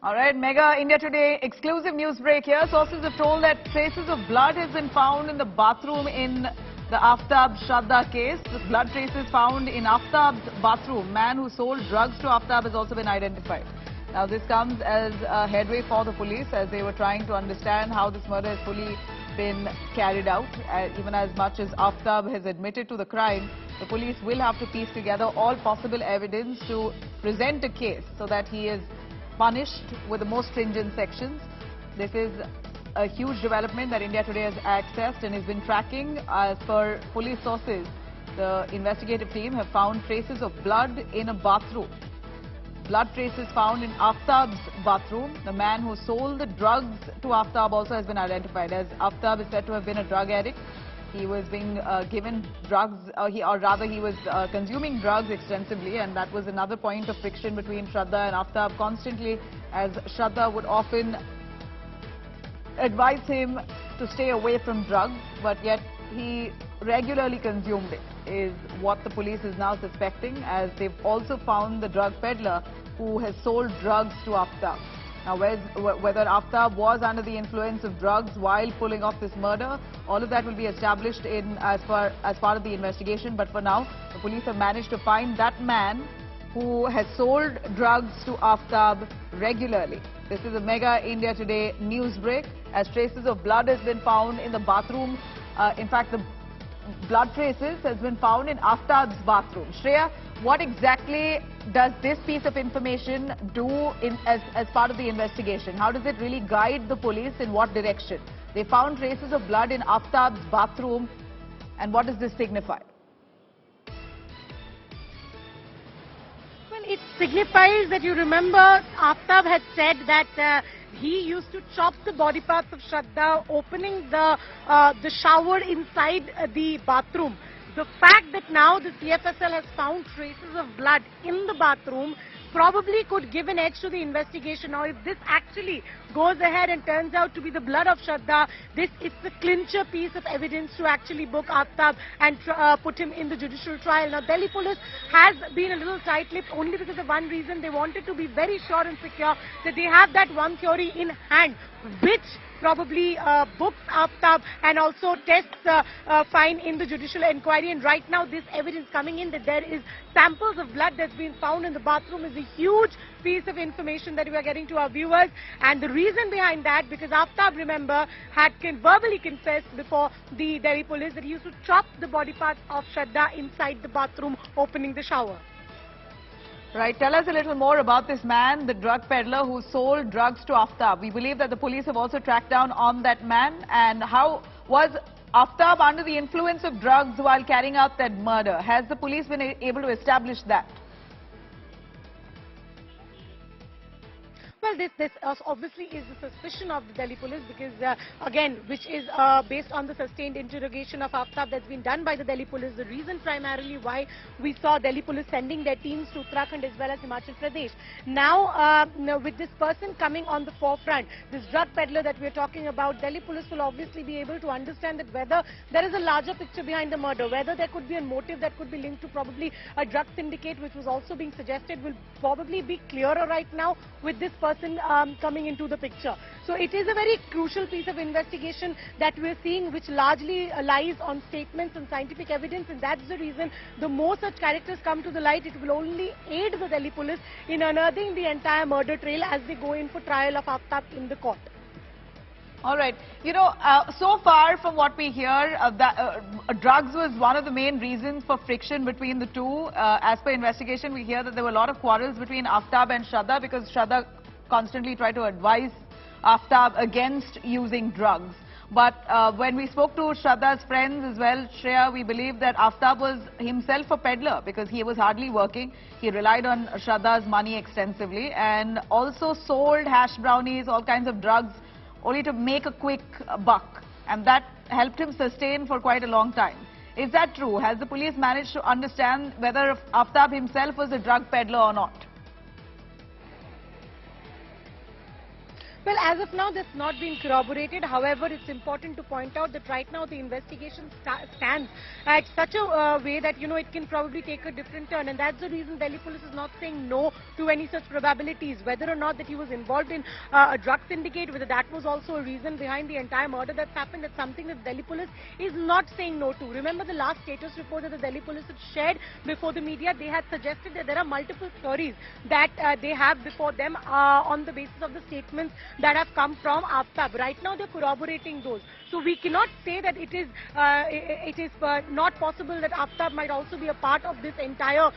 All right, Mega India Today exclusive news break here. Sources have told that traces of blood has been found in the bathroom in the Aftab Shraddha case. The blood traces found in Aftab's bathroom. Man who sold drugs to Aftab has also been identified. Now this comes as a headway for the police as they were trying to understand how this murder has fully been carried out. Even as much as Aftab has admitted to the crime, the police will have to piece together all possible evidence to present a case so that he is punished with the most stringent sections. This is a huge development that India Today has accessed and has been tracking. As per police sources, the investigative team have found traces of blood in a bathroom. Blood traces found in Aftab's bathroom. The man who sold the drugs to Aftab also has been identified, as Aftab is said to have been a drug addict. He was being given drugs, he was consuming drugs extensively, and that was another point of friction between Shraddha and Aftab constantly, as Shraddha would often advise him to stay away from drugs, but yet he regularly consumed it, is what the police is now suspecting, as they've also found the drug peddler who has sold drugs to Aftab. Now, whether Aftab was under the influence of drugs while pulling off this murder, all of that will be established as part of the investigation. But for now, the police have managed to find that man who has sold drugs to Aftab regularly. This is a Mega India Today news break, as traces of blood has been found in the bathroom. In fact, the blood traces has been found in Aftab's bathroom. Shreya, what exactly does this piece of information do as part of the investigation? How does it really guide the police in what direction? They found traces of blood in Aftab's bathroom, and what does this signify? Well, it signifies that, you remember, Aftab had said that he used to chop the body parts of Shraddha, opening the shower inside the bathroom. The fact that now the CFSL has found traces of blood in the bathroom probably could give an edge to the investigation. Now, if this actually goes ahead and turns out to be the blood of Shraddha, it's a clincher piece of evidence to actually book Aftab and put him in the judicial trial. Now, Delhi police has been a little tight-lipped only because of one reason. They wanted to be very sure and secure that they have that one theory in hand, which probably books Aftab and also tests fine in the judicial inquiry. And right now, this evidence coming in that there is samples of blood that's been found in the bathroom is a huge piece of information that we are getting to our viewers. And the reason behind that, because Aftab, remember, had verbally confessed before the Delhi police that he used to chop the body parts of Shraddha inside the bathroom, opening the shower. Right. Tell us a little more about this man, the drug peddler who sold drugs to Aftab. We believe that the police have also tracked down on that man. And how was Aftab under the influence of drugs while carrying out that murder? Has the police been able to establish that? Well, this obviously is the suspicion of the Delhi police, because again, which is based on the sustained interrogation of Aftab that's been done by the Delhi police. The reason primarily why we saw Delhi police sending their teams to Uttarakhand as well as Himachal Pradesh. Now, with this person coming on the forefront, this drug peddler that we're talking about, Delhi police will obviously be able to understand that whether there is a larger picture behind the murder, whether there could be a motive that could be linked to probably a drug syndicate, which was also being suggested, will probably be clearer right now with this person coming into the picture. So it is a very crucial piece of investigation that we're seeing, which largely lies on statements and scientific evidence, and that's the reason the more such characters come to the light, it will only aid the Delhi police in unearthing the entire murder trail as they go in for trial of Aftab in the court. All right. You know, so far from what we hear, drugs was one of the main reasons for friction between the two. As per investigation, we hear that there were a lot of quarrels between Aftab and Shraddha because Shraddha constantly tried to advise Aftab against using drugs. But when we spoke to Shraddha's friends as well, Shreya, we believe that Aftab was himself a peddler because he was hardly working. He relied on Shraddha's money extensively and also sold hash brownies, all kinds of drugs, only to make a quick buck. And that helped him sustain for quite a long time. Is that true? Has the police managed to understand whether Aftab himself was a drug peddler or not? Well, as of now, that's not been corroborated. However, it's important to point out that right now the investigation stands at such a way that, it can probably take a different turn. And that's the reason Delhi police is not saying no to any such probabilities. Whether or not that he was involved in a drug syndicate, whether that was also a reason behind the entire murder that's happened, that's something that Delhi police is not saying no to. Remember the last status report that the Delhi police had shared before the media? They had suggested that there are multiple theories that they have before them on the basis of the statements that have come from Aftab. Right now they're corroborating those. So we cannot say that it is not possible that Aftab might also be a part of this entire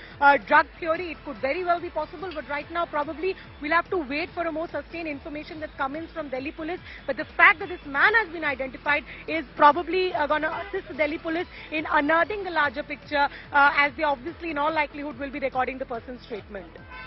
drug theory. It could very well be possible, but right now probably we'll have to wait for a more sustained information that's coming from Delhi police. But the fact that this man has been identified is probably going to assist the Delhi police in unearthing the larger picture, as they obviously in all likelihood will be recording the person's statement.